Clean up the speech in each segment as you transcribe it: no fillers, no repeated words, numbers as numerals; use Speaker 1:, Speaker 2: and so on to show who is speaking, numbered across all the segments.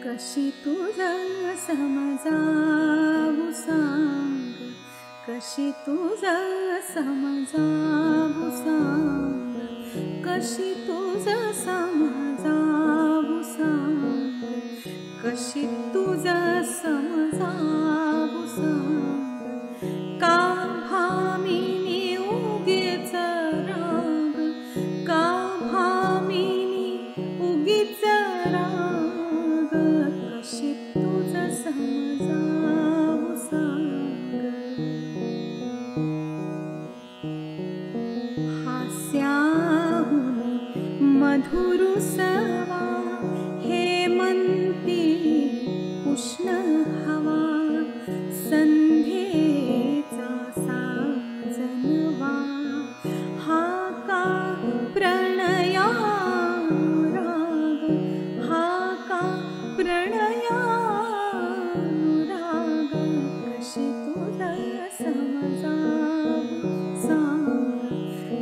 Speaker 1: कशी तुझा समजावू सांग, कशी तुझा समजावू सांग, कशी तुझा समजावू सांग, कशी तुझा समजावू सांग. का भामिनी उगीच राग, का भामिनी उगीच राग, कशी तुझं समजावू सांग. हास्याहुनी मधुरुसवा, हेमंती उष्ण हवा, संध्येचा साजनवा. हा का प्रणयानुराग, हा का प्रणयानुराग, कशी तुझं समजावू सांग,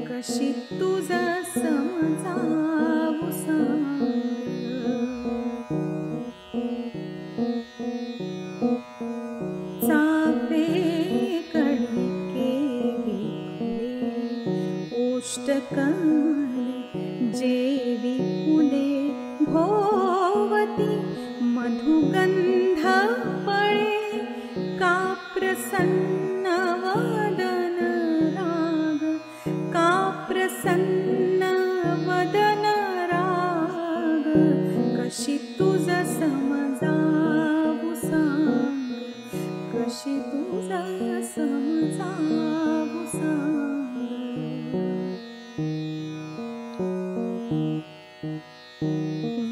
Speaker 1: कशी तुझं समजावू सांग. चाफे कळके विखुले, ओष्टकाले जेवी फुले, भोवती मधुगंध पळे. का प्रसन्न वदन राग, का प्रसन्न वदन राग, कशी तुझं समजावू सांग, कशी तुझं समजावू सांग.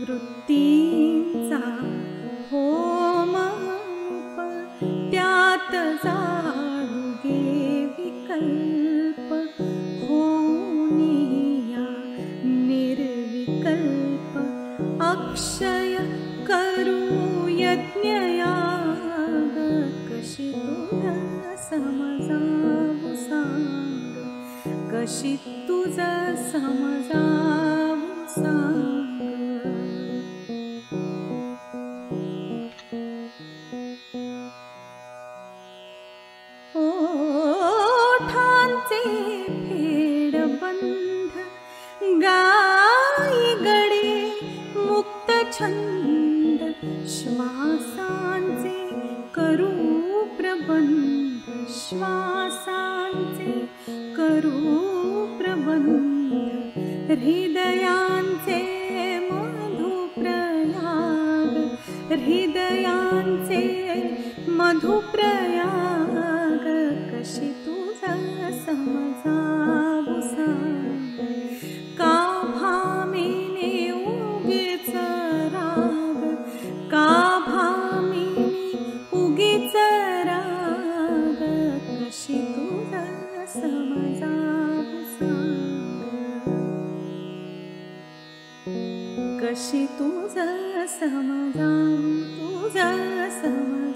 Speaker 1: वृत्तींचा होमरूप, त्यात जाडुगे विकल्प. होनिया निर्विकल्प, अक्षय करू यज्ञयाग, कशी तुझं समजावू सांग, कशी तुझं समजावू सांग. ओठांचे फेडबंध, गाई गडे मुक्त छंद, श्वासांचे करू प्रबंध, श्वासांचे करू प्रबंध. हृदयांचे मधुप्रयाग, हृदयांचे मधुप्रयाग, कशी तुझं समजावू सांग. का भामिनी उगीच राग, का भामिनी उगीच राग, कशी तुझं समजावू सांग, कशी तुझं समजावू, तुझं समजावू.